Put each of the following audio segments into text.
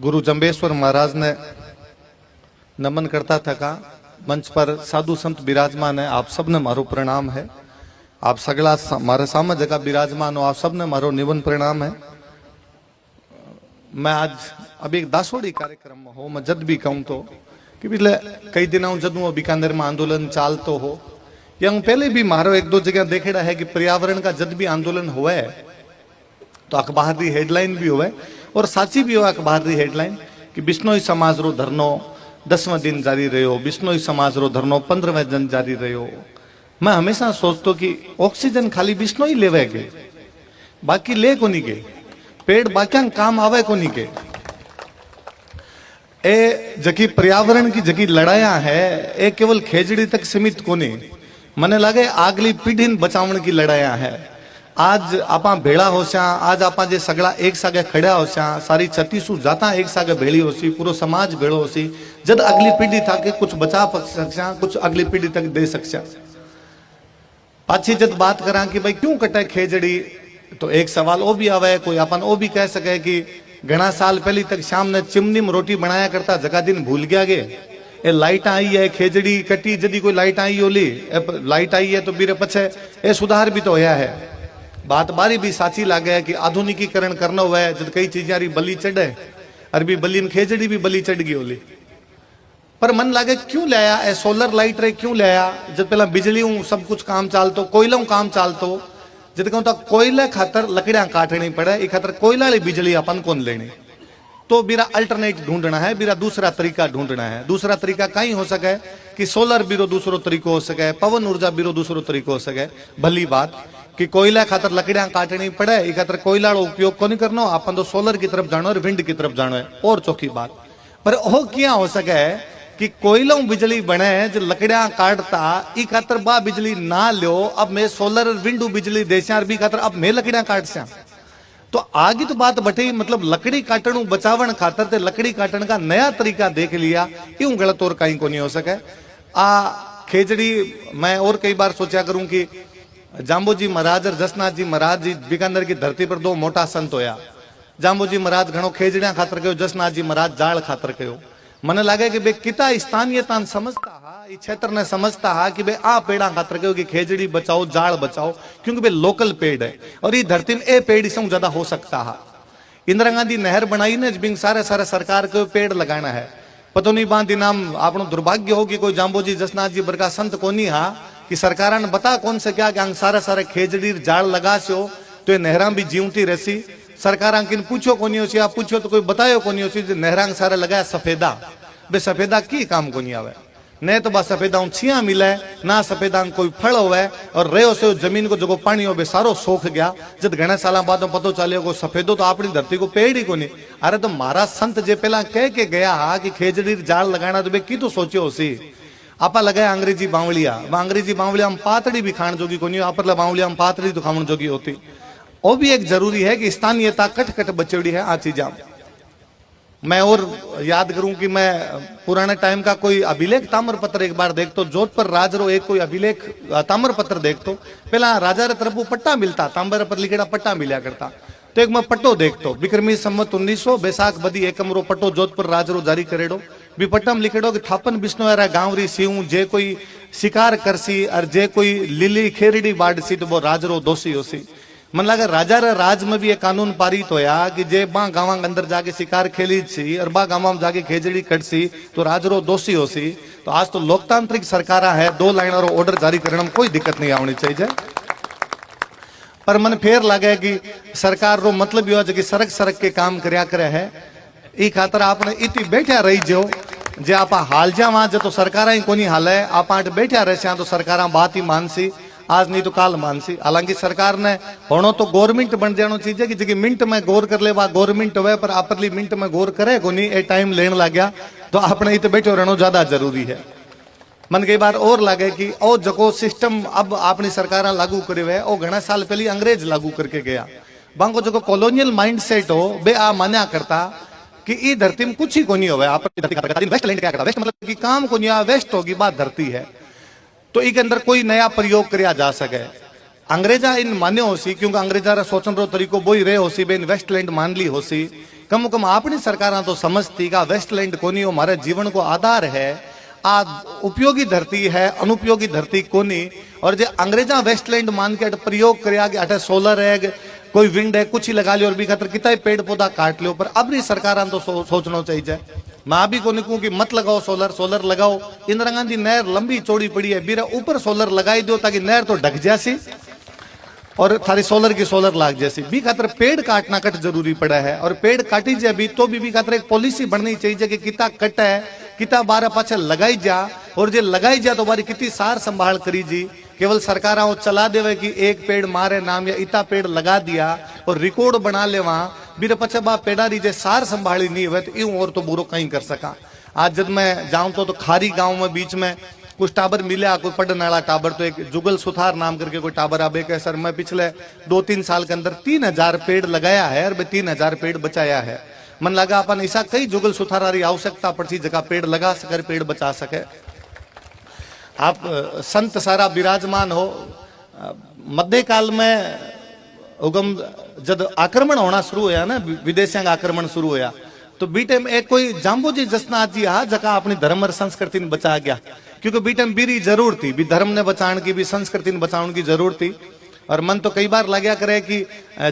गुरु जंबेश्वर महाराज ने नमन करता था का मंच पर साधु संत विराजमान है। आप सबने मारो प्रणाम है। आप सगला मारे सामने जगह विराजमान हो, आप सबने मारो निवन प्रणाम है। मैं आज अभी एक दासोड़ी कार्यक्रम में हो, मैं जद भी कहूं तो कि पिछले कई दिनों जदू बीकानेर में आंदोलन चालतो हो या हूँ पहले भी मारो एक दो जगह देखेड़ा है कि पर्यावरण का जद भी आंदोलन हुआ है तो अखबार की हेडलाइन भी हुआ और साची भी हुआ अखबार की हेडलाइन कि बिश्नोई समाज रो धरनो 10वां दिन जारी रहो, बिश्नोई समाज रो धरनो 15वें दिन जारी रहो। मैं हमेशा सोचतो कि ऑक्सीजन खाली बिश्नोई लेवे के, बाकी ले कोनी के, पेड़ बाकी काम आवे कोनी के। ए जकी पर्यावरण की जकी लड़ाया है ए केवल खेजड़ी तक सीमित कोनी, मने लगे आगली पीढ़ी बचावन की लड़ाया है। आज आपा भेड़ा होस्या, आज आपा जे सगड़ा एक सागे खड़ा होस्या, सारी 36 जाता एक सागे भेड़ी होसी, पूरो समाज भेड़ो होसी, जद अगली पीढ़ी था के कुछ बचा सकसा, कुछ अगली पीढ़ी तक दे सकसा। पाछी जद बात करा कि भाई क्यों कटे खेजड़ी, तो एक सवाल वो भी आवे, कोई अपन वो भी कह सके कि घना साल पहले तक शाम ने चिमनी में रोटी बनाया करता, जगह दिन भूल गया गे। ए लाइट आई है, खेजड़ी कटी जदी कोई लाइट आई होली, लाइट आई है तो बीरे पछे ए सुधार भी तो होया है। बात बारी भी साची लागे है कि आधुनिकीकरण करना हुआ है, जब कई चीजें री बली चढ़े, अरबी बली में खेजड़ी भी बली चढ़ गई होली। पर मन लागे क्यों लाया ए सोलर लाइट रे, क्यों लाया जब पहला बिजली सब कुछ काम चालतो, कोयलों काम चालतो, जब कहूं तो कोयले खातर लकड़ियां काटनी पड़े, ई खातर कोयला वाली बिजली अपन कौन लेनी, तो बीरा अल्टरनेट ढूंढना है, बीरा दूसरा तरीका ढूंढना है। दूसरा तरीका कहीं हो सके कि सोलर बीरो दूसरो तरीको हो सके, पवन ऊर्जा बीरो दूसरो तरीको हो सके। भली बात कि कोयला खातर लकड़ियां काटनी पड़े, ई खातर कोयला उपयोग को नहीं करना, अपन तो सोलर की तरफ जानो और विंड की तरफ जानो है, और चौकी बात। पर वो क्या हो सके कि कोयलों बिजली बने जो लकड़ियां काटता, ई खातर बा बिजली ना लो, अब मैं सोलर और विंड बिजली देशा भी खातर अब मैं लकड़ियां काटसा। तो आगे तो बात बटे, मतलब लकड़ी काटण बचावन खातर ते लकड़ी काटण का नया तरीका देख लिया, यूं गलत और कहीं को नहीं हो सके। आ खेजड़ी मैं और कई बार सोचा करूं कि जाम्बोजी महाराज और जसनाथ जी महाराज जी बीकानेर की धरती पर दो मोटा संत होया। जाम्बोजी महाराज घणो खेजड़ियां खातर कहो, जसनाथ जी महाराज जाल खातर कहो। मने लगे कि बे किता स्थानीयता समझता हा, इस क्षेत्र ने समझता हा कि बे आ पेड़ा खातर कहो कि खेजड़ी बचाओ, जाल बचाओ, क्योंकि बे लोकल पेड़ है और ये धरती में ए पेड़ इससे ज्यादा हो सकता है। इंदिरा गांधी नहर बनाई ने बिंग सारे सारे सरकार को पेड़ लगाना है। पतो नहीं बांधी नाम आपनो दुर्भाग्य हो कि कोई जाम्बोजी जसनाथ जी बरका संत को नहीं हा कि सरकार ने बता कौन से क्या कि सारे सारे खेजड़ी जाल लगा सो तो ये नहरा भी जीवती रहसी। सरकार किन पूछो को नहीं हो, आप पूछो तो कोई बतायो को नहीं हो, नहरा सारे लगाया सफेदा, बे सफेदा की काम को नहीं आवे, न तो बस सफेदा छिया मिले ना सफेदा कोई फल होवे, और रहो से जमीन को जो पानी हो सारो सोख गया। जब घना साल बाद पतो चलियो को सफेदो तो अपनी धरती को पेड़ ही को नहीं। अरे तो मारा संत जे पहला कह के गया हा कि खेजड़ी जाल लगाना, तो बे की तो सोचियो होसी। आपा लगाया अंग्रेजी बावलिया, अंग्रेजी बावलिया हम पातड़ी भी खाण जोगी को नहीं, आपरला बावलिया हम पातड़ी तो खावन जोगी होती। वो भी एक जरूरी है कि स्थानीयता कट कट बचेड़ी है आ चीजा। मैं और याद करूं कि मैं पुराने टाइम का कोई अभिलेख ताम्रपत्र एक बार देखतो, जोधपुर राजरो एक कोई अभिलेख ताम्रपत्र देखतो, पहला राजा रे तरफ पट्टा मिलता, तांबर पर लिखेड़ा पट्टा मिला करता, तो एक मैं पट्टो देखतो, विक्रमी संवत 1900 बैसाख बदी एकमरो पट्टो जोधपुर राजरो जारी करेडो। भी पट्टा में लिखेडो कि थापन बिश्नोरा गांवरी सीऊ जे कोई शिकार करसी और जे कोई लिली खेरड़ी बाड़सी तो वो राजरो दोषी होसी। मन लगा राजा रे राज में भी एक कानून पारित होया कि जे बा गांव अंदर जाके शिकार खेली सी और बा गांव में जाके खेजड़ी कटसी तो राजरो दोषी होसी। तो आज तो लोकतांत्रिक सरकार है, 2 लाइन और ऑर्डर जारी करने में कोई दिक्कत नहीं आनी चाहिए। पर मन फेर लगे कि सरकार रो मतलब यो है कि सरक सरक के काम करया करे है, ई खातर आपने इति बैठा रही जो जे आप हाल जा वहां जो तो सरकार ही कोनी हाल है, आप बैठा रहे तो सरकार बात ही मानसी, आज नहीं तो काल मानसी। हालांकि सरकार ने होनो तो गवर्नमेंट बन जानो चाहिए कि जगह मिनट में गौर कर ले वा गवर्नमेंट हुए, पर आपरली मिनट में गौर करे को नहीं, ए टाइम लेने लग गया तो आपने इतने बैठे रहना ज्यादा जरूरी है। मन कई बार और लगे कि ओ जको सिस्टम अब अपनी सरकार लागू करे हुए ओ घना साल पहले अंग्रेज लागू करके गया। बांको जो कॉलोनियल माइंडसेट हो बे आ मान्या करता कि ई धरती में कुछ ही को नहीं होवे, आप वेस्टलैंड क्या करता, वेस्ट मतलब कि काम को नहीं आ, वेस्ट होगी बात धरती है, तो इसके अंदर कोई नया प्रयोग किया जा सके। अंग्रेजा इन मान्य होसी क्योंकि अंग्रेजा रा सोचन रो तरीको बोई रहे होसी, बेन वेस्टलैंड मान ली होसी, कम कम अपनी सरकार तो समझती का वेस्टलैंड कोनी हमारे जीवन को आधार है, आ उपयोगी धरती है, अनुपयोगी धरती कोनी। और जो अंग्रेजा वेस्टलैंड मान के प्रयोग कर अटे सोलर है, कोई विंड है, कुछ ही लगा लियो और भी खतर कितना पेड़ पौधा काट लियो। पर अब सरकार तो सोचना चाहिए। मैं भी को कहूँ कि मत लगाओ सोलर, सोलर लगाओ। इंदिरा गांधी नहर लंबी चौड़ी पड़ी है, बीरा ऊपर सोलर लगाई दो ताकि नहर तो ढक जासी और थारी सोलर की सोलर लाग जैसी। भी खातर पेड़ काटना कट जरूरी पड़ा है और पेड़ काटी जाए भी तो भी खातर एक पॉलिसी बननी चाहिए कि कितना कट है, कितना बारह पाछे लगाई जा, और जो लगाई जा तो बारी कितनी सार संभाल करी जी। केवल सरकार चला देवे कि एक पेड़ मारे नाम या इतना पेड़ लगा दिया और रिकॉर्ड बना ले वहां, बीरे पचे बा पेड़ारी जे सार संभाली नहीं हुए तो यूं और तो बुरो कहीं कर सका। आज जब मैं जाऊं तो खारी गांव में बीच में कुछ टाबर मिले, कोई पढ़ने वाला टाबर, तो एक जुगल सुथार नाम करके कोई टाबर आबे के सर मैं पिछले 2-3 साल के अंदर 3000 पेड़ लगाया है और 3000 पेड़ बचाया है। मन लगा अपन ऐसा कई जुगल सुथार आवश्यकता पड़ती जगह पेड़ लगा सके, पेड़ बचा सके। आप संत सारा विराजमान हो। मध्यकाल में उगम जब आक्रमण होना शुरू होया ना, विदेशियों का आक्रमण शुरू होया, तो बीटे में एक कोई जाम्बोजी जसनाथ जी हा जगह अपनी धर्म और संस्कृति ने बचा गया। क्योंकि बीटे में बीरी जरूर थी, भी धर्म ने बचाने की, भी संस्कृति ने बचाने की जरूर थी। और मन तो कई बार लग्या करे कि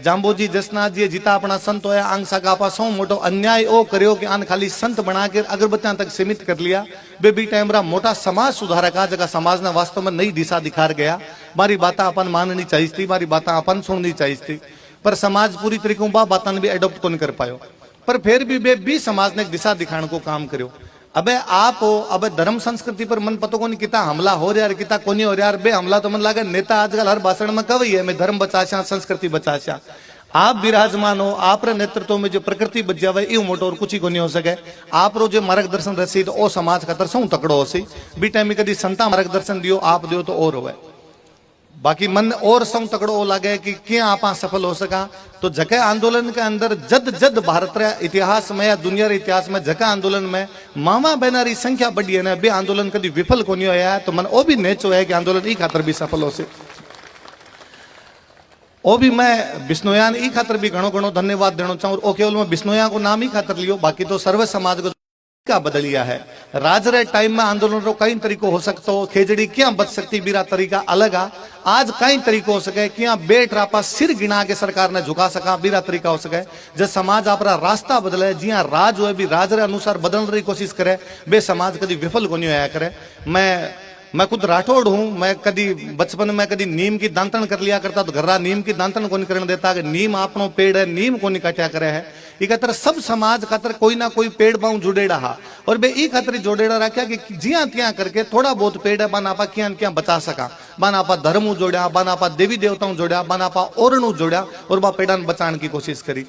जाम्बोजी जसनाथ जी जिता अपना संत होया आंग सका आपा सौ मोटो अन्याय ओ करियो कि आन खाली संत बना के अगरबत्तियां तक सीमित कर लिया। बे बी टाइम रा मोटा समाज सुधारक आ जगह समाज ने वास्तव में नई दिशा दिखा गया। मारी बात अपन माननी चाहिए थी, मारी बात अपन सुननी चाहिए थी, पर समाज पूरी तरीके बा बातन भी एडॉप्ट कौन कर पायो। पर फिर भी बे भी समाज ने एक दिशा दिखाने को काम करो। अबे आप हो, अबे धर्म संस्कृति पर मन पतो कोनी कितना हमला हो रहा है, कितना कोनी हो रहा है। बे हमला तो मन लगे नेता आजकल हर भाषण में कवई है मैं धर्म बचाशा, संस्कृति बचाशा। आप विराजमान हो, आप नेतृत्व में जो प्रकृति बच जावे यू मोटो और कुछ ही को नहीं हो सके। आप रो जो मार्गदर्शन रसी तो ओ समाज का तरसों तकड़ो हो सी। बी टाइम कदी संता मार्गदर्शन दियो आप दियो तो और होवे। बाकी मन और सौ तकड़ो हो लगे कि क्या आप सफल हो सका। तो जगह आंदोलन के अंदर जद जद भारत रे इतिहास में या दुनिया रे इतिहास में जगह आंदोलन में मामा बहनारी संख्या बढ़ी है ना, बे आंदोलन कभी विफल को नहीं होया। तो मन ओ भी नेचो है कि आंदोलन ई खातर भी सफल हो से। ओ भी मैं बिश्नोयान ई खातर भी घणो घणो धन्यवाद देना चाहूँ। ओ केवल मैं बिश्नोया को नाम ही खातर लियो, बाकी तो सर्व समाज को का बदलिया है। राज रे टाइम में आंदोलन रो कई तरीको हो सकतो, खेजड़ी क्या बच सकती बीरा तरीका अलग आ। आज कई तरीको हो सके क्या बेट रापा सिर गिना के सरकार ने झुका सका, बीरा तरीका हो सके। जब समाज अपना रास्ता बदले, जिया राज हो भी राज रे अनुसार बदलने की कोशिश करे, बे समाज कभी विफल को नहीं होया करे। मैं खुद राठौड़ हूं। मैं कभी बचपन में कभी नीम की दांतन कर लिया करता, तो घर्रा नीम की दांतन को नहीं करने देता कि नीम आपनो पेड़ है, नीम को नहीं काटा करे है। ई खातर सब समाज खातर कोई ना कोई पेड़ पाऊ जुड़ेड़ा हा और बे ई खातर जोड़ेड़ा रखा कि जिया तिया करके थोड़ा बहुत पेड़ है बन आपा क्या बचा सका। बन आपा धर्म जोड़ा, बन आपा देवी देवताओं जोड़ा, बन आपा ओरणु जोड़ा और बा पेड़ान बचाने की कोशिश करी।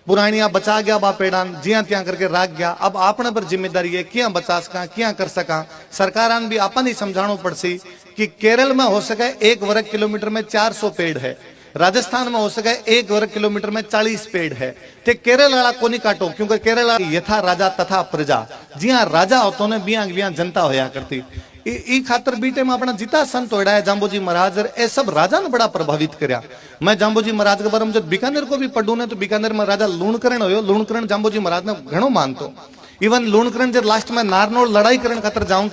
पुरानिया बचा गया बा पेड़ान जिया त्या करके राख गया। अब आपने पर जिम्मेदारी है क्या बचा सका, क्या कर सका। सरकारान भी अपन ही समझाणो पड़सी कि केरल में हो सके 1 वर्ग किलोमीटर में 400 पेड़ है, राजस्थान में हो सके 1 वर्ग किलोमीटर में 40 पेड़ है। ते केरल वाला को नहीं काटो, क्योंकि केरल यथा राजा तथा प्रजा, जिया राजा होतो ने बिया जनता होया करती। ई खातर बीटे में अपना जिता संत होड़ा है जाम्बोजी महाराज ए सब राजा ने बड़ा प्रभावित करया। मैं जाम्बोजी महाराज के बारे में जब बीकानेर को भी पढ़ू ने तो बीकानेर में राजा लूणकरण होयो, लूणकरण जाम्बोजी महाराज ने घणो मानतो। इवन लूणकरण जब लास्ट में नारनौल लड़ाई करण खातर जाऊं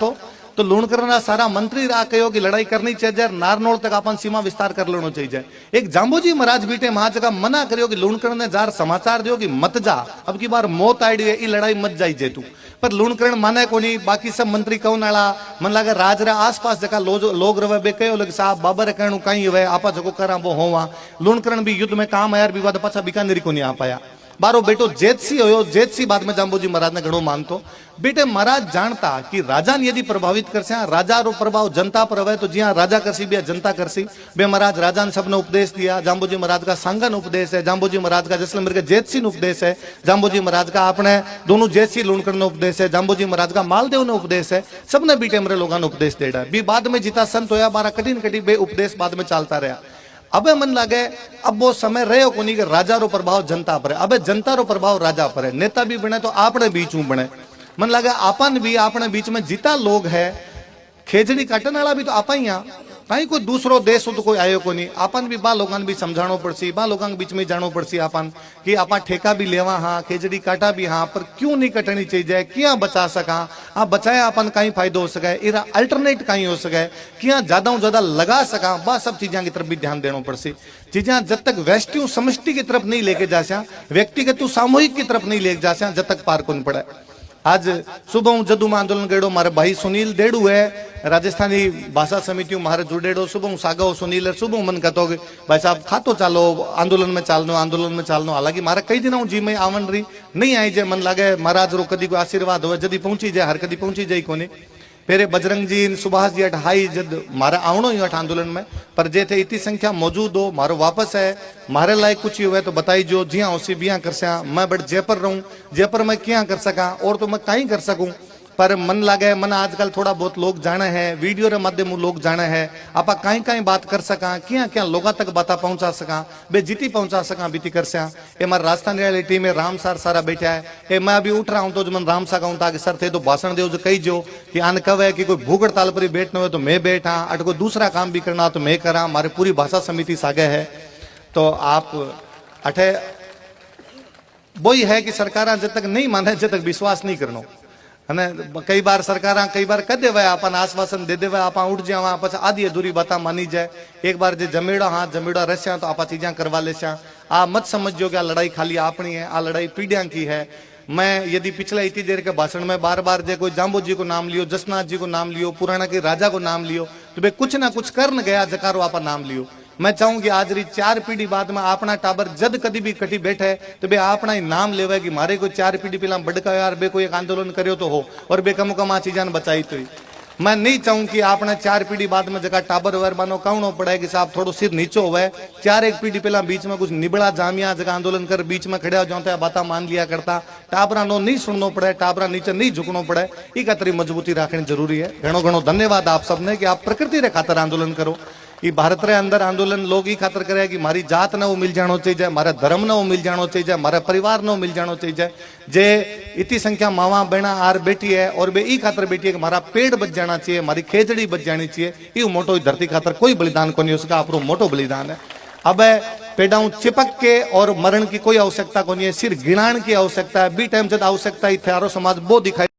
तो लूणकरण सारा मंत्री रा कहो कि लड़ाई करनी चाहिए, नारनौल तक अपन सीमा विस्तार कर लेना चाहिए। एक जाम्बोजी महाराज बीटे वहां जगह मना करियो कि लूणकरण ने जार समाचार दियो कि मत जा, अब की बार मौत आड़ी है, ई लड़ाई मत जाई जे तू। पर लूणकरण माने को नहीं, बाकी सब मंत्री कौन आला मन लगे राज रे आसपास जगह लोग रवे बे कहो लगे साहब बाबर कहणु कहीं हुए आपा जको करा वो होवा। लूणकरण भी युद्ध में काम आया, विवाद पाछा बीकानेरी को नहीं आ पाया। बारो बेटो जेतसी होयो, जेतसी बाद में जाम्बोजी महाराज ने घणो मानतो। बेटे महाराज जानता कि राजा ने यदि प्रभावित करसे, राजा रो प्रभाव जनता पर रहे तो जिया राजा करसी बिया जनता करसी। बे महाराज राजा ने सबने उपदेश दिया। जाम्बोजी महाराज का सांगन उपदेश है, जाम्बोजी महाराज का जैसलमेर के जेतसी ने उपदेश है, जाम्बोजी महाराज का अपने दोनों जेतसी लूणकरण ने उपदेश है, जाम्बोजी महाराज का मालदेव ने उपदेश है। सबने बीटे मेरे लोगों ने उपदेश देड़ा भी। बाद में जिता संत होया बारा कठिन कठिन बे उपदेश बाद में चलता रहा। अबे मन लगे अब वो समय रहे को नहीं कि राजा रो प्रभाव जनता पर है, अबे जनता रो प्रभाव राजा पर है। नेता भी बने तो आपने बीच में बने। मन लगे आपन भी अपने बीच में जिता लोग है, खेजड़ी काटने वाला भी तो आपा ही कहीं कोई दूसरो देश तो कोई आयो को नहीं। आपन भी बा लोगन भी समझाणो पड़सी, बा लोगन के बीच में जानो पड़सी आपन कि आपा ठेका भी लेवा हाँ, खेजड़ी काटा भी हाँ, पर क्यों नहीं कटनी चाहिए, क्या बचा सका, आप बचाए अपन कहीं फायदो हो सके, इरा अल्टरनेट कहीं हो सके, क्या ज्यादा ज्यादा लगा सका, बा सब चीजा की तरफ भी ध्यान देना पड़सी। चीजा जब तक व्यष्टि समष्टि की तरफ नहीं लेके जासा, व्यक्तिगत सामूहिक की तरफ नहीं लेके जासा, जब तक पार कौन पड़े। आज सुबह जदू में आंदोलन करो, मारे भाई सुनील देड़ू है राजस्थानी भाषा समिति मारे जुड़ेड़ो, सुबह सागो सुनील सुबह मन कहते भाई साहब खातो चालो आंदोलन में चालनो, आंदोलन में चालनो। हालांकि मारे कई दिन जी में आवन रही नहीं आई, जे मन लागे महाराज रो कदी कोई आशीर्वाद हो जदी पहुंची जाए, हर कदी पहुंची जाए कोनी। पेरे बजरंग जी सुभाष जी अट हाई जद मारा आवणो ही अट आंदोलन में, पर जे थे इतनी संख्या मौजूद हो, मारो वापस है, मारे लायक कुछ ही हुए तो बताई जो जिया उसी बिया कर सका। मैं बट जयपुर रहूं, जयपुर में क्या कर सका और तो मैं कहीं कर सकूं, पर मन लागे मन आजकल थोड़ा बहुत लोग जाने हैं, वीडियो रे माध्यम लोग जाने हैं, आपा कहीं कहीं बात कर सका, क्या क्या लोगों तक बाता पहुंचा सका, बे जीती पहुंचा सका बीती कर सका। ये मारे राजस्थान रियलिटी में राम सर सारा बैठा है, ये मैं अभी उठ रहा हूं तो जो मन राम सा कहूं ताकि सर थे तो भाषण दो जो कही जो कि आन कव है कि कोई भूख हड़ताल पर बैठना हो तो मैं बैठा, अट कोई दूसरा काम भी करना तो मैं करा, हमारे पूरी भाषा समिति सागे है। तो आप अठे वही है कि सरकार जब तक नहीं माने जब तक विश्वास नहीं करना है। कई बार सरकार कई बार कह देवे अपन आश्वासन दे देवे, आप उठ जावा पछ आधी अधूरी बाता मानी जाए। एक बार जो जमेड़ा हाँ जमेड़ा रस्या तो आप चीजा करवा लेसा। आ मत समझो कि आ लड़ाई खाली अपनी है, आ लड़ाई पीढ़िया की है। मैं यदि पिछले इतनी देर के भाषण में बार बार जो कोई जाम्बो जी को नाम लियो, जसनाथ जी को नाम लियो, पुराना के राजा को नाम लियो, तो वे कुछ ना कुछ करन गया जकारो आप नाम लियो। मैं चाहूं कि आज री 4 पीढ़ी बाद में अपना टाबर जद कदी भी कटी बैठे तो बे अपना ही नाम लेवे कि मारे कोई 4 पीढ़ी पहला बड़का यार बे कोई एक आंदोलन करियो तो हो और बे कम कम आ चीजा बचाई तो ही। मैं नहीं चाहूं कि आपने 4 पीढ़ी बाद में जगह टाबर वरबानो कहनो पड़े कि साहब थोड़ो सिर नीचो हुए, 4 पीढ़ी पहला बीच में कुछ निबड़ा जामिया जगह आंदोलन कर बीच में खड़े हो जाते बात मान लिया करता, टाबरा नो नहीं सुनना पड़े, टाबरा नीचे नहीं झुकना पड़े, एक तरी मजबूती रखनी जरूरी है। घणो घणो धन्यवाद आप सबने कि आप प्रकृति रे खातर आंदोलन करो। कि भारत रे अंदर आंदोलन लोग ही खातर करे कि मारी जात ने वो मिल जानो चाहिए, मारा धर्म ने वो मिल जानो चाहिए, मारा परिवार ने वो मिल जानो चाहिए। जे इतनी संख्या मावा बहना आर बैठी है और बे ई खातर बैठी है कि मारा पेड़ बच जाना चाहिए, मारी खेजड़ी बच जानी चाहिए। ये मोटो धरती खातर कोई बलिदान को नहीं हो सका, आपरो मोटो बलिदान है। अब पेड़ाऊ चिपक के और मरण की कोई आवश्यकता को नहीं है, सिर्फ गिनाण की आवश्यकता है। बी टाइम जब आवश्यकता ही थारो समाज वो दिखाई